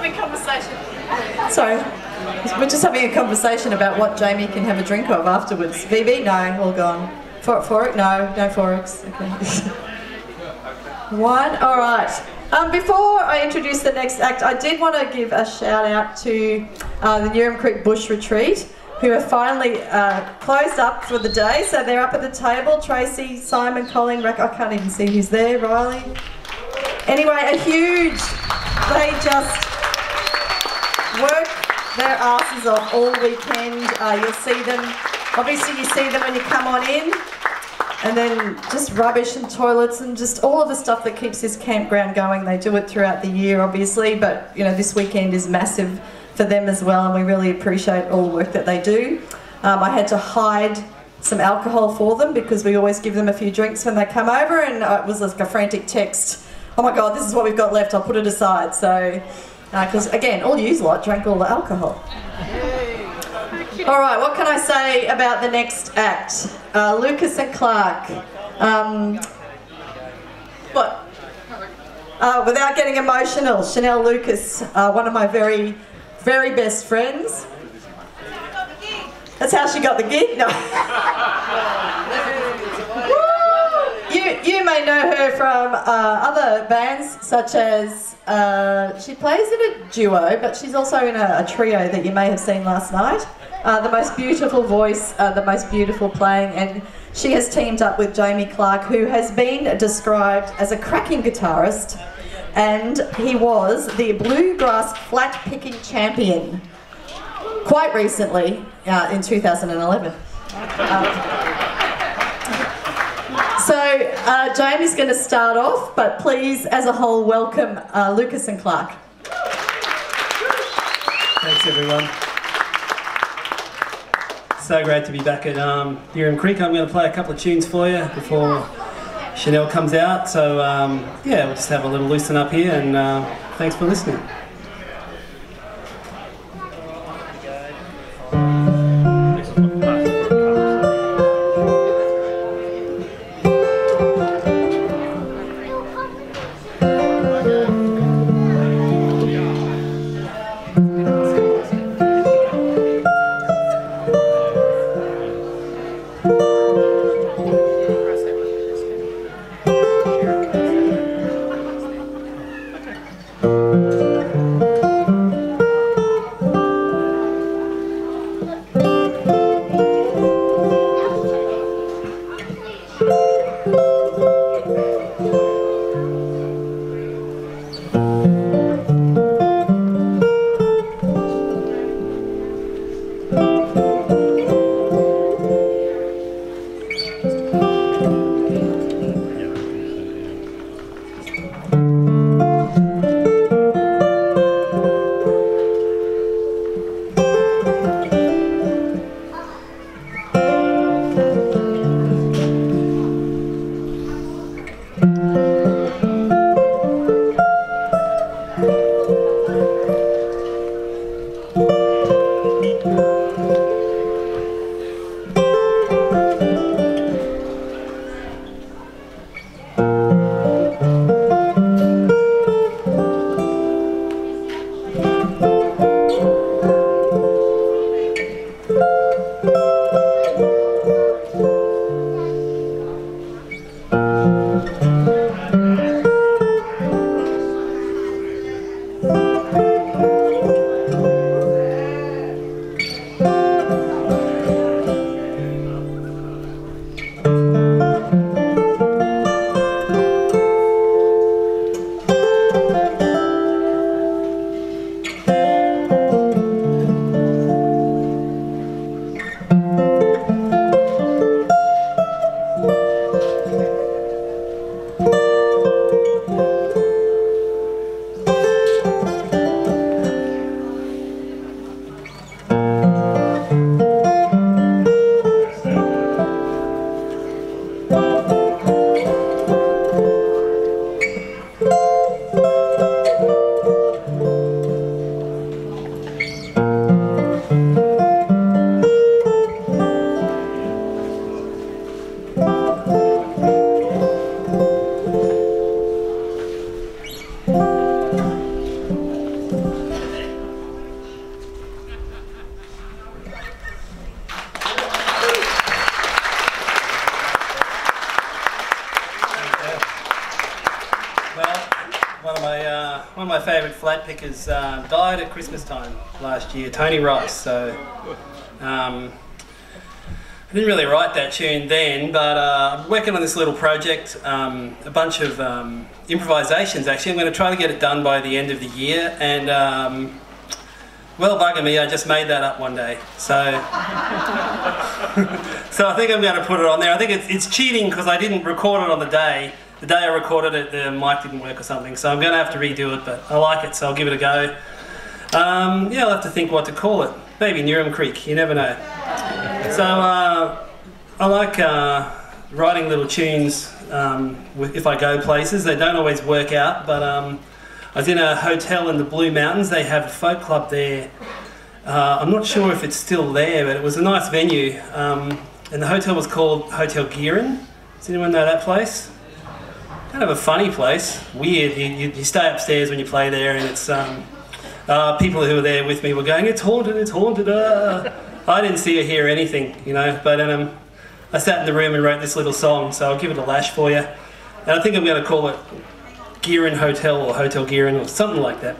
having a conversation. Sorry, we're just having a conversation about what Jamie can have a drink of afterwards. VB? No, all gone. Forex? No Forex. Okay. One, all right. Before I introduce the next act, I did want to give a shout out to the NEURUM Creek Bush Retreat, who have finally closed up for the day. So they're up at the table. Tracy, Simon, Colin, I can't even see who's there, Riley. Anyway, they just work their asses off all weekend. You'll see them, obviously you see them when you come on in, and then just rubbish and toilets and just all of the stuff that keeps this campground going. They do it throughout the year, obviously, but you know, this weekend is massive for them as well, and we really appreciate all the work that they do. I had to hide some alcohol for them because we always give them a few drinks when they come over, and it was like a frantic text, oh my god, this is what we've got left, I'll put it aside. So, because again, all you lot drank all the alcohol. All right, what can I say about the next act? Lucas and Clark. What? Without getting emotional, Chanel Lucas, one of my very, very best friends. That's how she got the gig? No. You may know her from other bands, such as, she plays in a duo, but she's also in a trio that you may have seen last night. The most beautiful voice, the most beautiful playing, and she has teamed up with Jamie Clark, who has been described as a cracking guitarist, and he was the bluegrass flat picking champion quite recently, in 2011. So Jamie's going to start off, but please, as a whole, welcome Lucas and Clark. Thanks, everyone. So great to be back at NEURUM Creek. I'm going to play a couple of tunes for you before Chanel comes out. So yeah, we'll just have a little loosen up here, and thanks for listening. favourite flat pickers died at Christmas time last year, Tony Rice. So I didn't really write that tune then, but I'm working on this little project, a bunch of improvisations actually. I'm going to try to get it done by the end of the year, and well, bugger me, I just made that up one day. So, so I think I'm going to put it on there. I think it's cheating because I didn't record it on the day. The day I recorded it, the mic didn't work or something, so I'm going to have to redo it, but I like it, so I'll give it a go. Yeah, I'll have to think what to call it. Maybe NEURUM Creek, you never know. So I like writing little tunes if I go places. They don't always work out, but I was in a hotel in the Blue Mountains. They have a folk club there. I'm not sure if it's still there, but it was a nice venue. And the hotel was called Hotel Gearin. Does anyone know that place? Kind of a funny place. Weird. You stay upstairs when you play there, and it's people who were there with me were going, "It's haunted, it's haunted." I didn't see or hear anything, you know, but I sat in the room and wrote this little song, so I'll give it a lash for you. And I think I'm going to call it Gearin Hotel or Hotel Gearin or something like that.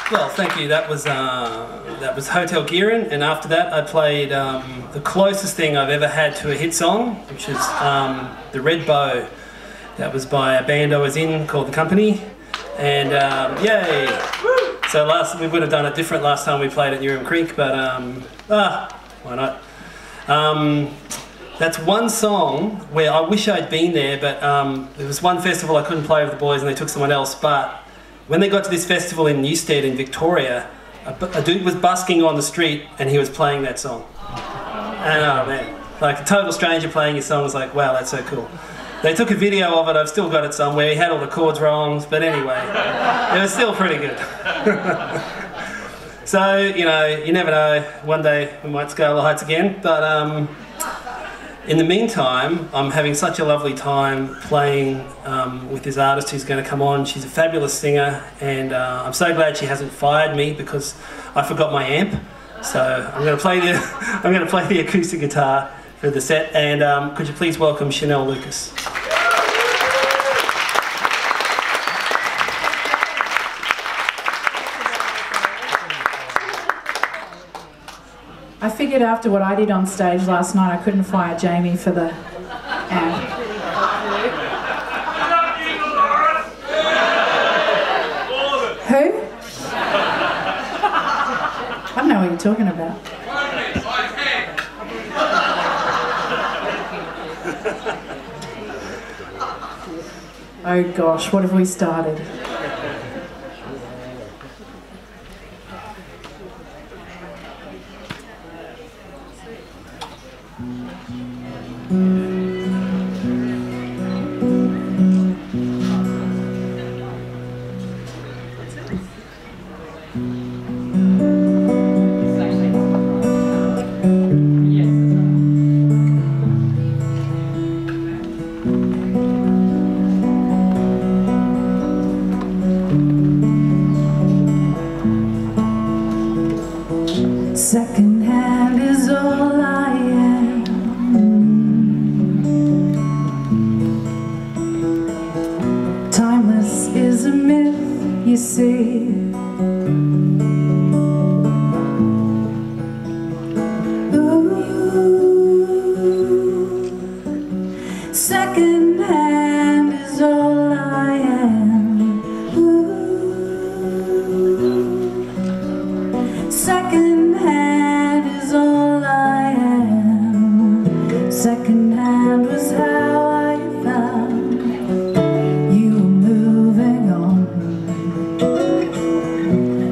Well, thank you. That was Hotel Gearin, and after that I played the closest thing I've ever had to a hit song, which is The Red Bow. That was by a band I was in called The Company, and yay! So we would have done it different last time we played at NEURUM Creek, but why not? That's one song where I wish I'd been there, but there was one festival I couldn't play with the boys and they took someone else, but when they got to this festival in Newstead in Victoria, a dude was busking on the street and he was playing that song. And oh man, like a total stranger playing his song was like, wow, that's so cool. They took a video of it, I've still got it somewhere, he had all the chords wrong, but anyway, it was still pretty good. So, you know, you never know, one day we might scale the heights again, but in the meantime, I'm having such a lovely time playing with this artist who's going to come on. She's a fabulous singer, and I'm so glad she hasn't fired me because I forgot my amp. So I'm going to play the acoustic guitar for the set. And could you please welcome Chanel Lucas? I figured after what I did on stage last night, I couldn't fire Jamie for the amp. Who? I don't know what you're talking about. Oh gosh, what have we started? Second hand is all I am. Timeless is a myth, you see. Ooh. Second hand is all I am. Ooh. Second hand is all I am. Second hand was how I found you were moving on.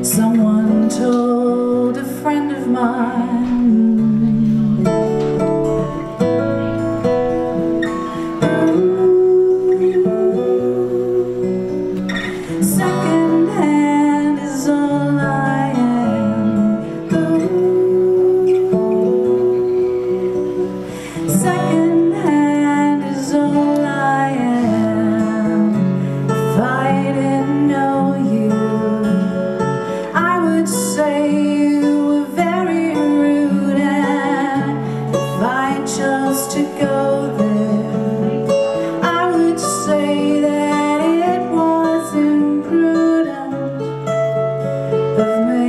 Someone told a friend of mine. Ooh. Second hand is all I am. Second hand is all I am. If I didn't know you, I would say you were very rude, and if I chose to go there, I would say that it was imprudent of me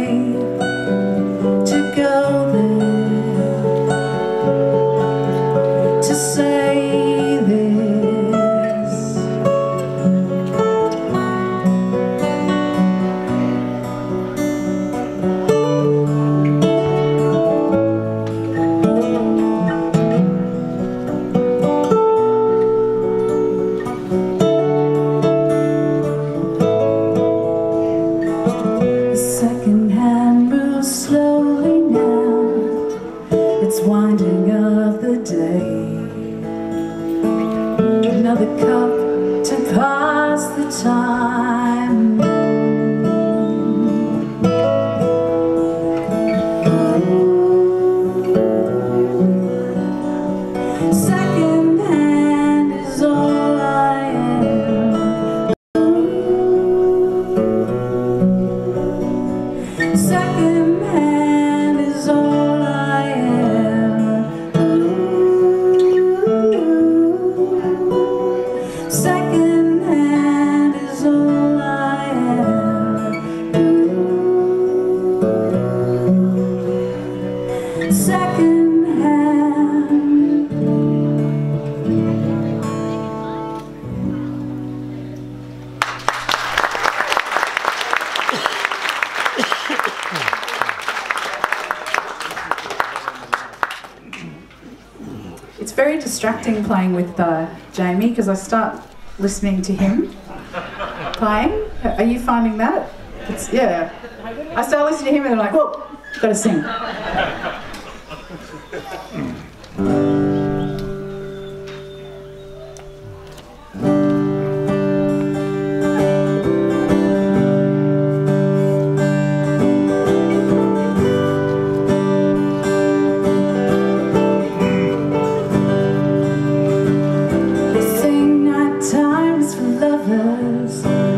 to go there, to say this. The second hand moves slowly now. It's winding up the day. Another cup to pass the time. Ooh. Second hand is all I am. Ooh. Second hand is all I am. Ooh. Second hand is all It's very distracting playing with Jamie because I start listening to him playing. Are you finding that? Yeah. I start listening to him and I'm like, whoa, gotta sing.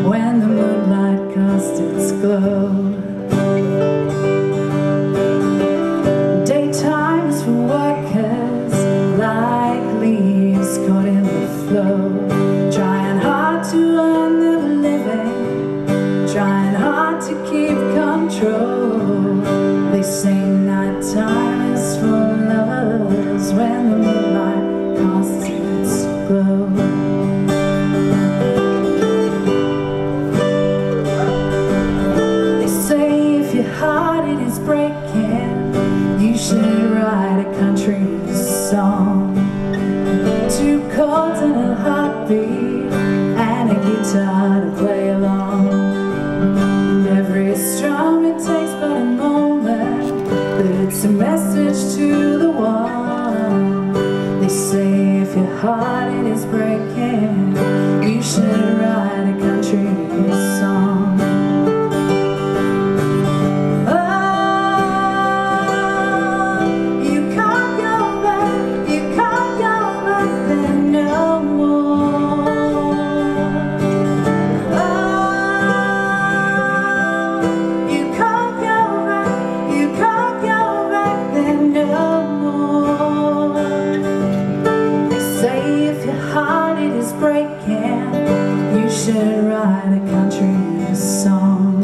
When the moonlight casts its glow, daytime is for workers like leaves caught in the flow, trying hard to earn their living, trying hard to keep control. They say nighttime is for lovers when the moonlight casts its glow. Write a country song, 2 chords and a heartbeat and a guitar to play along. And every strum it takes but a moment, but it's a message to the one. They say if your heart it is breaking, you should write a country song. Should write a country song.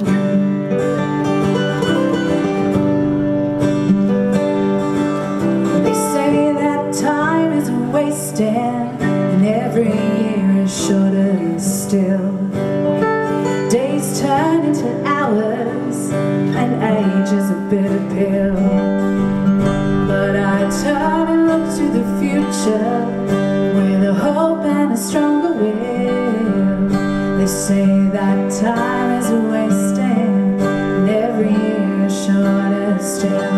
They say that time is wasted and every year is shorter still. Days turn into hours and age is a bitter pill. But I turn and look to the future with a hope and a stronger will. They say that time is wasted and every year is shorter still.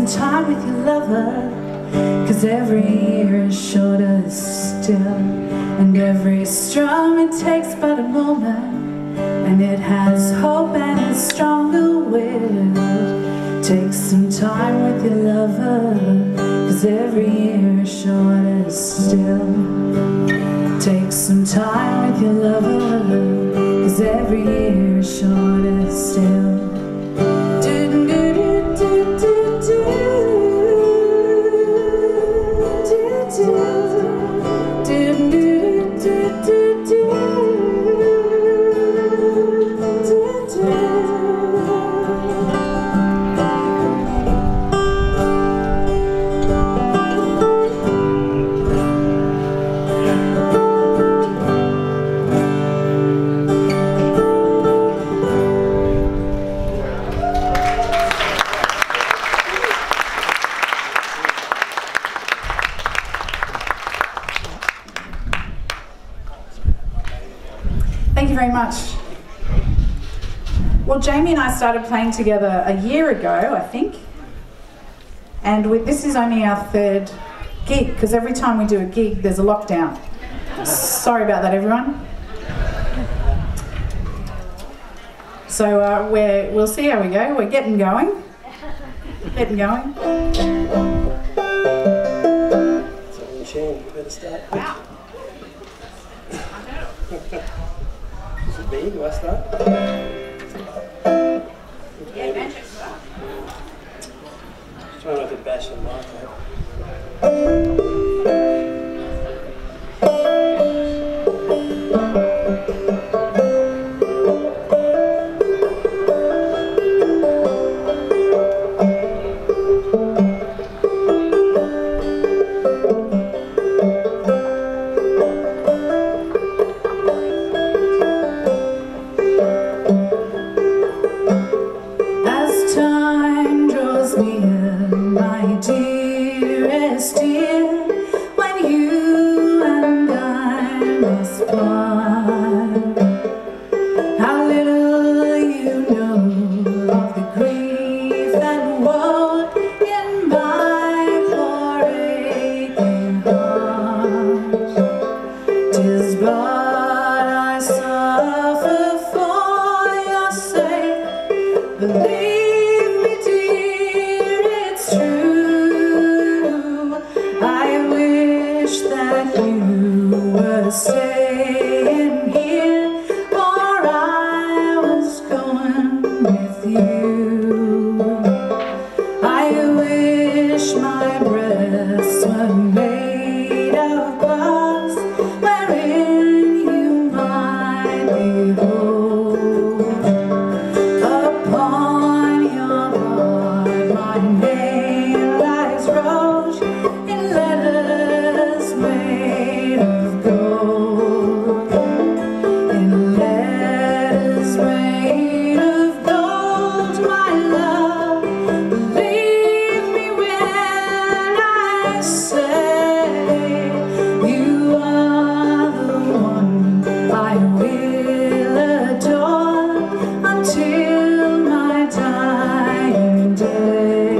Time with your lover, 'cause every year is shorter still, and every strum it takes but a moment, and it has hope and a stronger will. Take some time with your lover, 'cause every year is shorter still. Take some time with your lover, 'cause every year is shorter still. Thank you very much. Well, Jamie and I started playing together a year ago, I think. And this is only our 3rd gig, because every time we do a gig, there's a lockdown. Sorry about that, everyone. So we'll see how we go. We're getting going. Getting going. So, Shane, you better start. Wow. Is it me? Do I start? Yeah, magic stuff. Just trying not to bash the mic out. 'cause but I suffer for your sake. Believe me, dear, it's true. I wish that you were staying here, or I was going with you. I wish my breasts were made of glass, wherein you might behold upon your heart my name lies wrote in letters made of gold, in letters made of gold, my love. Believe me when I say you are the one I will adore until my dying day.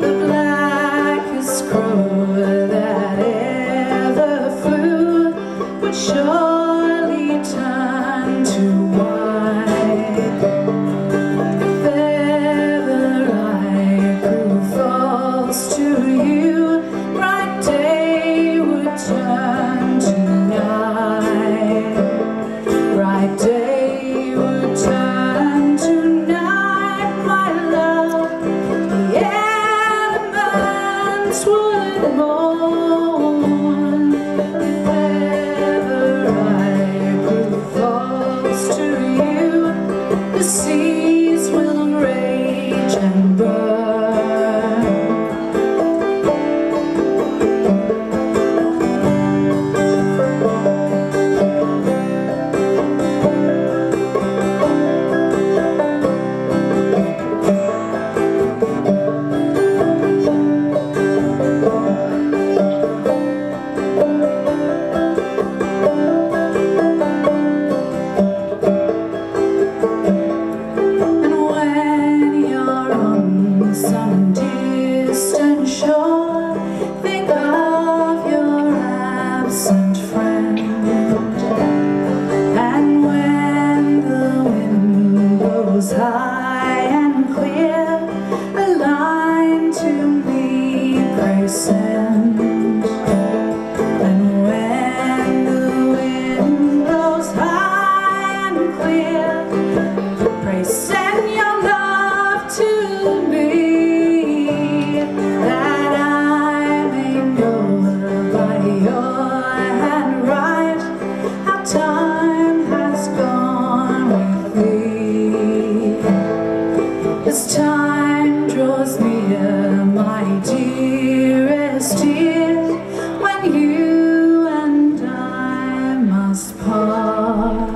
The blackest crow that ever flew would surely turn to white if ever I grew false to you. Bright day would turn to night. Bright day would turn to night, my love. The elements would mourn if ever I grew false to you. The seas will rage and burn. And when you're on some distant shore, think of your absent friend. And when the wind blows high and clear, a line to me pray send. And when the wind blows high and clear, pray send your love to me, that I may know by your hand write how time has gone with thee. As time draws near, my dearest dear, when you and I must part.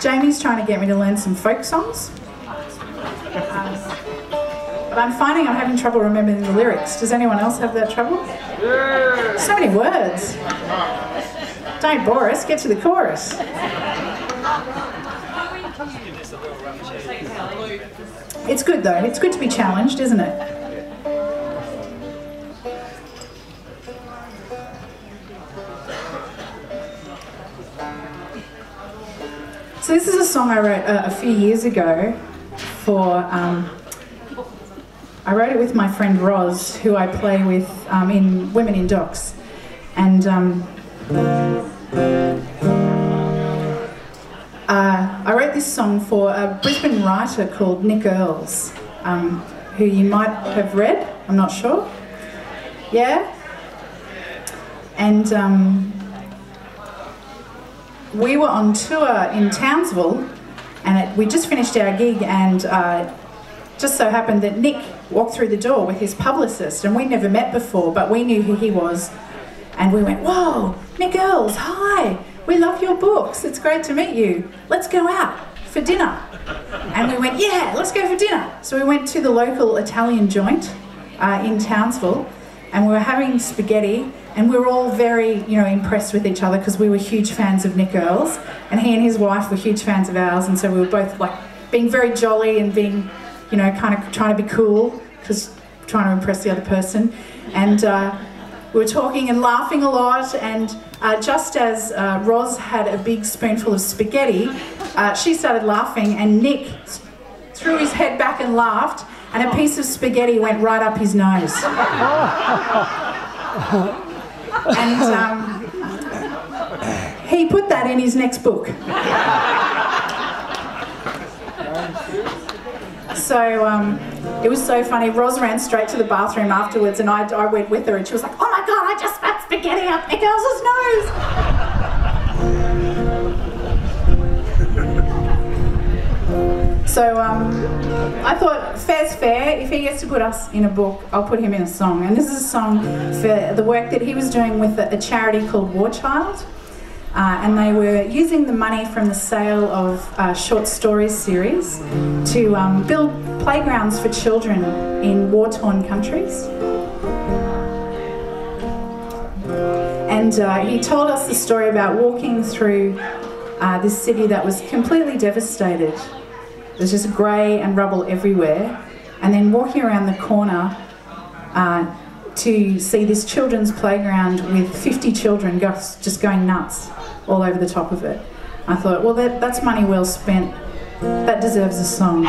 Jamie's trying to get me to learn some folk songs. But I'm finding I'm having trouble remembering the lyrics. Does anyone else have that trouble? So many words. Don't bore us, get to the chorus. It's good though, it's good to be challenged, isn't it? So this is a song I wrote a few years ago for, I wrote it with my friend Roz, who I play with in Women in Docs. And I wrote this song for a Brisbane writer called Nick Earls, who you might have read, I'm not sure. Yeah? And we were on tour in Townsville, and we just finished our gig, and just so happened that Nick walked through the door with his publicist, and we'd never met before, but we knew who he was, and we went, "Whoa, Nick Earls, hi, we love your books, it's great to meet you, let's go out for dinner." And we went, "Yeah, let's go for dinner." So we went to the local Italian joint in Townsville, and we were having spaghetti, and we were all very, impressed with each other because we were huge fans of Nick Earls, and he and his wife were huge fans of ours, and so we were both like being very jolly and being, you know, kind of trying to be cool, because trying to impress the other person. And we were talking and laughing a lot, and just as Roz had a big spoonful of spaghetti, she started laughing, and Nick threw his head back and laughed, and a piece of spaghetti went right up his nose. And he put that in his next book. So it was so funny. Roz ran straight to the bathroom afterwards, and I went with her, and she was like, "Oh my God, I just spat spaghetti up Nick Elsa's nose!" So I thought, fair's fair. If he gets to put us in a book, I'll put him in a song. And this is a song for the work that he was doing with a charity called War Child. And they were using the money from the sale of short stories series to build playgrounds for children in war-torn countries. And he told us the story about walking through this city that was completely devastated. There's just grey and rubble everywhere. And then walking around the corner to see this children's playground with 50 children just going nuts all over the top of it. I thought, well, that's money well spent. That deserves a song.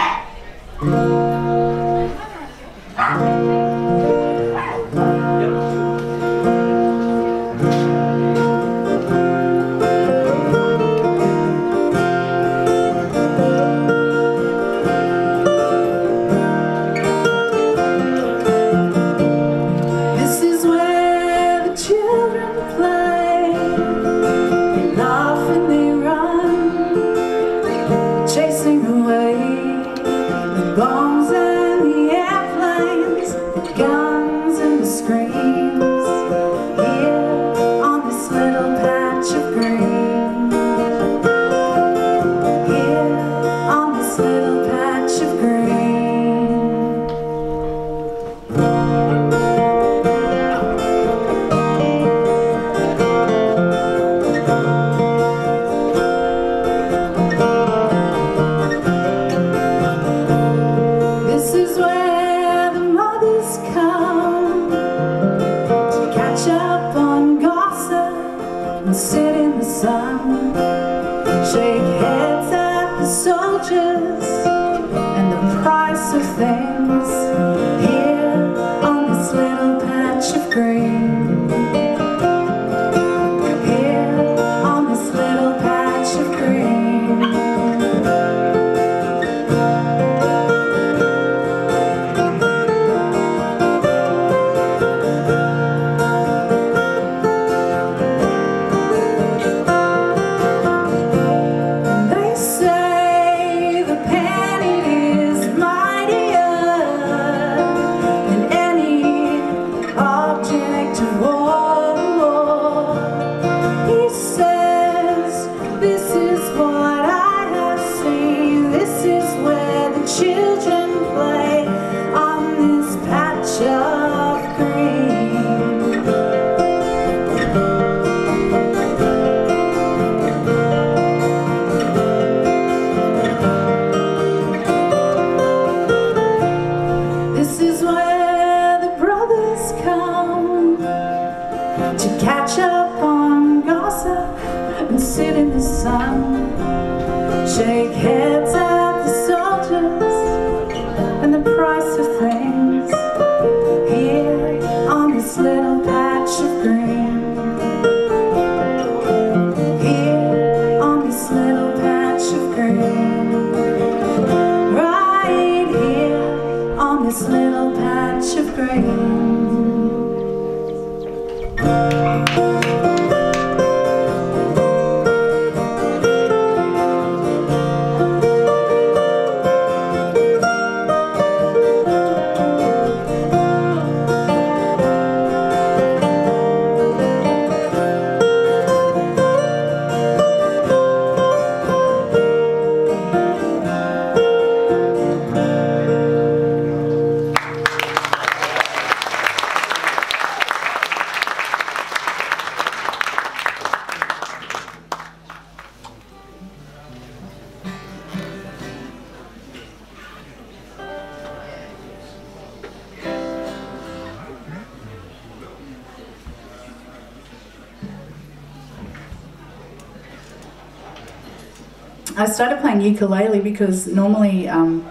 I started playing ukulele because normally I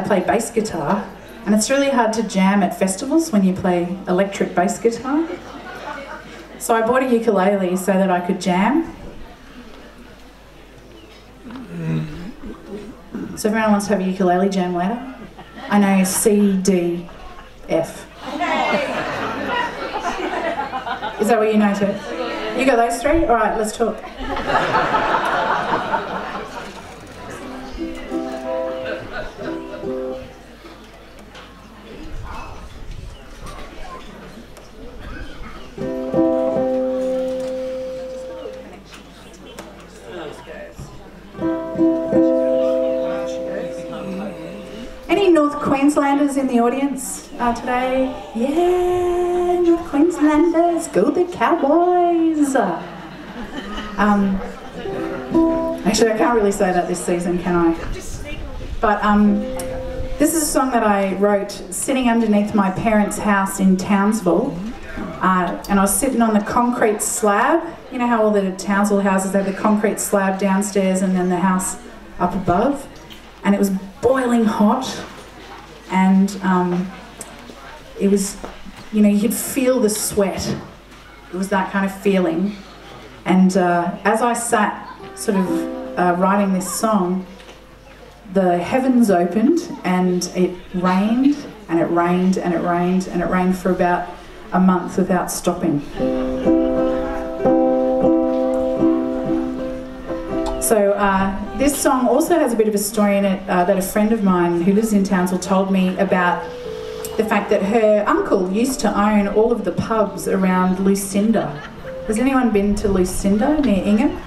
play bass guitar, and it's really hard to jam at festivals when you play electric bass guitar. So I bought a ukulele so that I could jam. So if anyone wants to have a ukulele jam later, I know C, D, F. Is that what you know too? You got those three? All right, let's talk. Any North Queenslanders in the audience today? Yeah, North Queenslanders, go the Cowboys! Actually, I can't really say that this season, can I? But this is a song that I wrote sitting underneath my parents' house in Townsville. And I was sitting on the concrete slab. You know how all the Townsville houses have the concrete slab downstairs and then the house up above? And it was boiling hot, and it was, you know, you could feel the sweat. It was that kind of feeling. And as I sat sort of writing this song, the heavens opened and it rained and it rained and it rained and it rained for about a month without stopping. So this song also has a bit of a story in it that a friend of mine who lives in Townsville told me about the fact that her uncle used to own all of the pubs around Lucinda. Has anyone been to Lucinda near Ingham?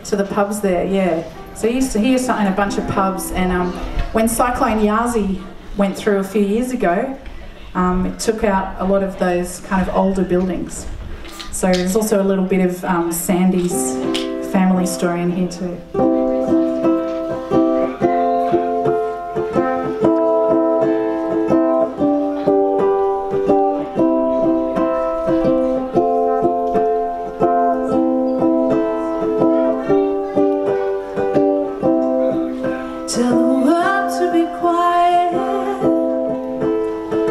To the pubs there, yeah. So he used to own a bunch of pubs, and when Cyclone Yazi went through a few years ago, it took out a lot of those kind of older buildings. So there's also a little bit of Sandy's family story in here too. Tell the world to be quiet,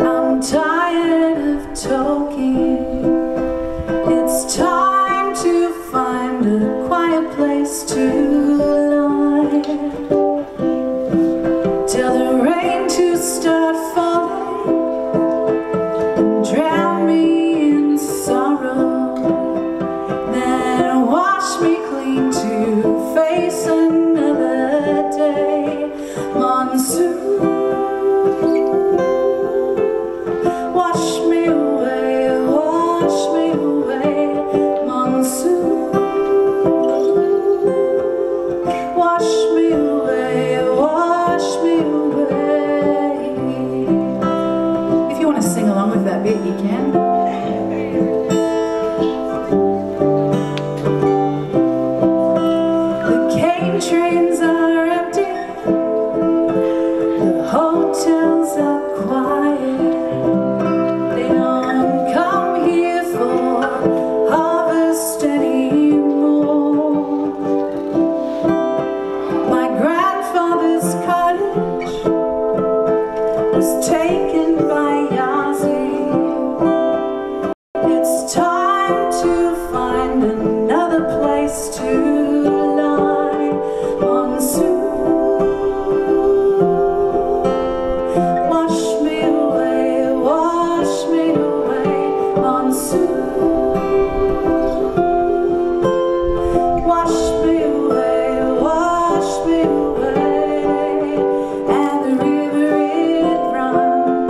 I'm tired of talking. It's time to find a quiet place to lie. Tell the rain to start falling and drown me in sorrow. Then wash me clean to face another day. Monsoon, wash me away, wash me away. Monsoon, wash me away, wash me away. If you want to sing along with that bit, you can. The cane trains are empty, the hotels are quiet. They don't come here for harvest anymore. My grandfather's cottage was taken by Yazi. It's time to find another place to lie. Monsoon, wash me away, wash me away. Monsoon, wash me away, wash me away. And the river it runs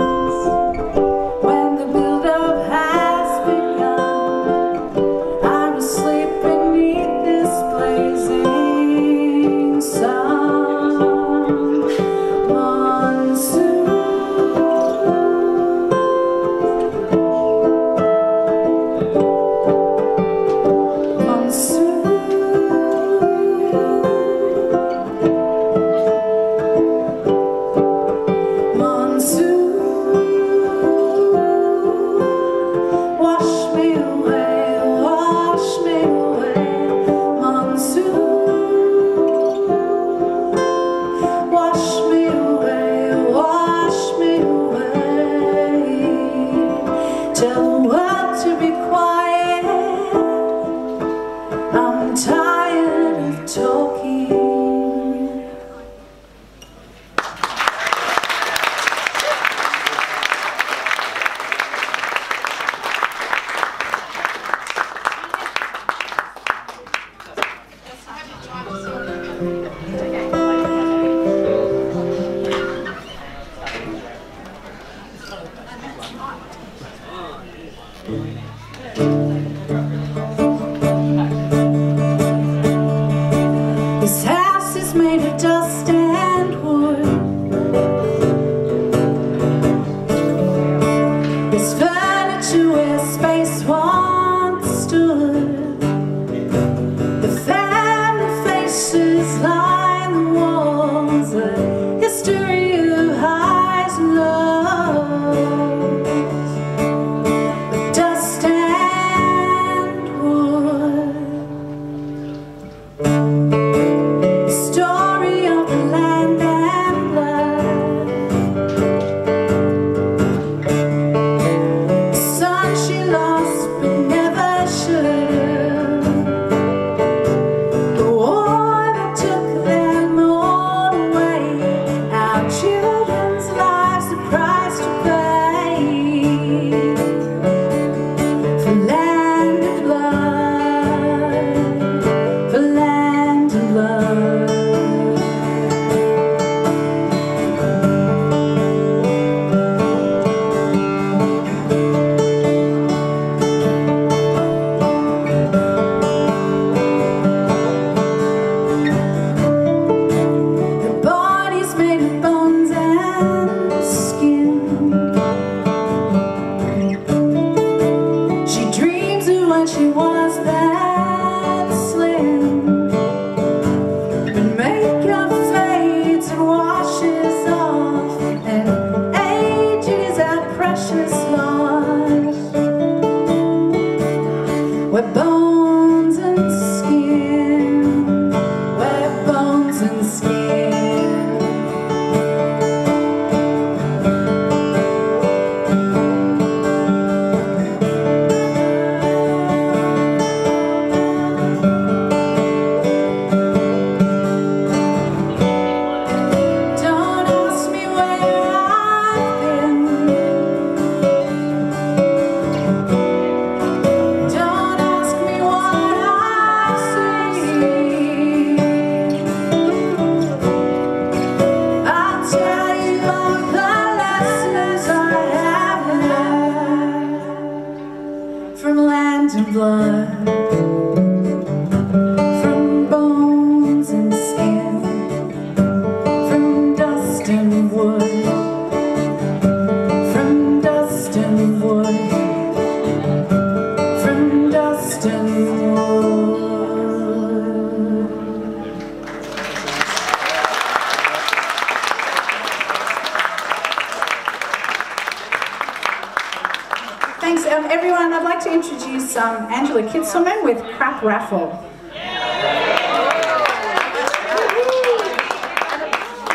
Thanks, everyone. I'd like to introduce Angela Kitzelman with Crap Raffle.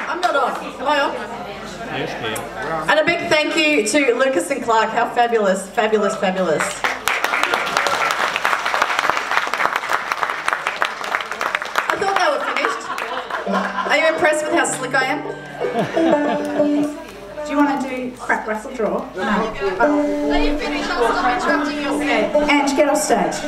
I'm not on. Am I on? Yes, dear. And a big thank you to Lucas and Clark. How fabulous, fabulous, fabulous. I thought they were finished. Are you impressed with how slick I am? Do you want to do Crap Raffle draw? No. Are you finished? I'll stop interrupting your set. Ange, get off stage.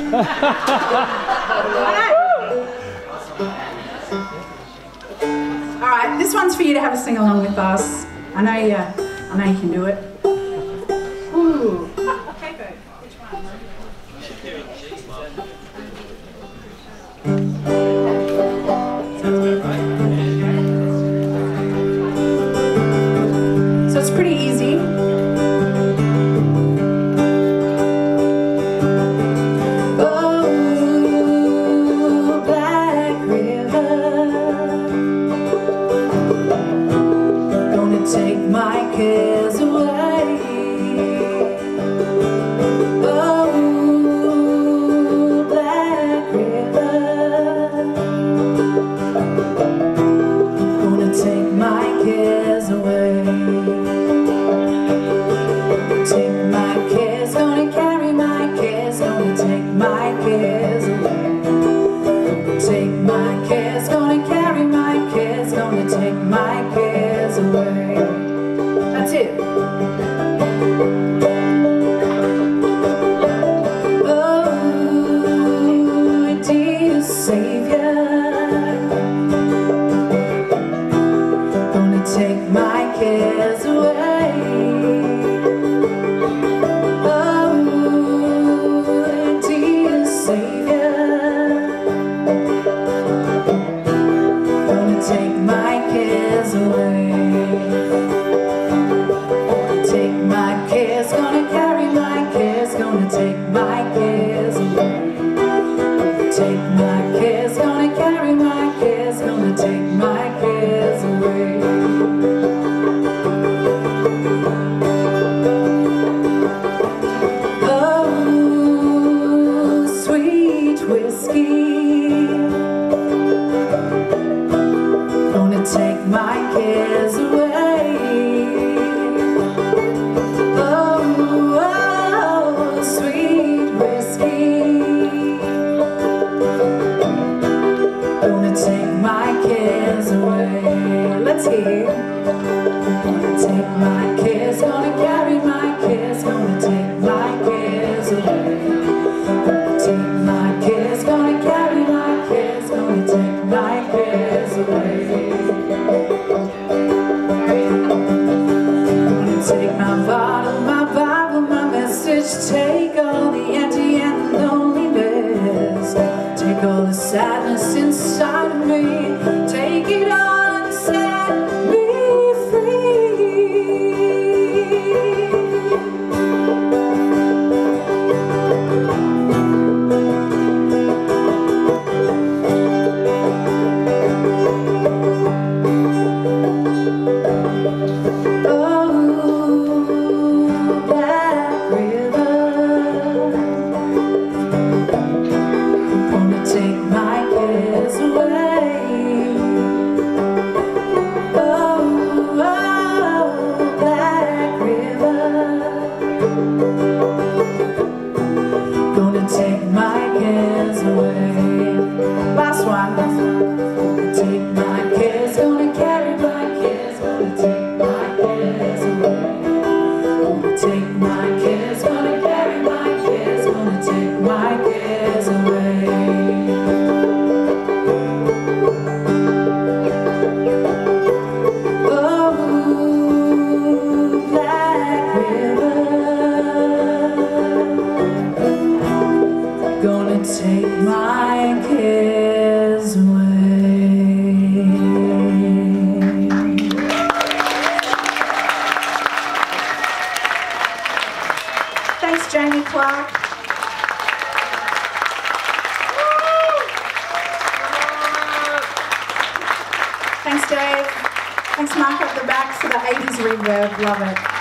Alright, this one's for you to have a sing along with us. I know you can do it. Ooh. Okay, which one? So it's pretty easy. Oh, Black River, gonna take my cares away. Oh, Black River, gonna take my cares away. Take my cares, gonna carry my cares, gonna take my cares away. Take my cares, gonna carry my cares, gonna take my cares away. That's it. Oh, dear Savior, gonna take my cares away. Oh, dear Savior, gonna take my cares away. Take my cares, gonna carry my cares, gonna take my cares away. Take my cares, gonna carry my cares, gonna take my cares away. Oh, sweet whiskey, gonna take my cares away. Oh, sweet whiskey, gonna take my cares away. Let's hear. Gonna take my cares, gonna carry my cares, gonna take my cares away. Gonna take my cares, gonna carry my cares, gonna take my cares away. Gonna take my Bible, my message, take all the empty and the loneliness, take all the sadness inside of me, take it all and set me Thanks, Dave. Thanks, Mark, up the back for the 80s reverb. Love it.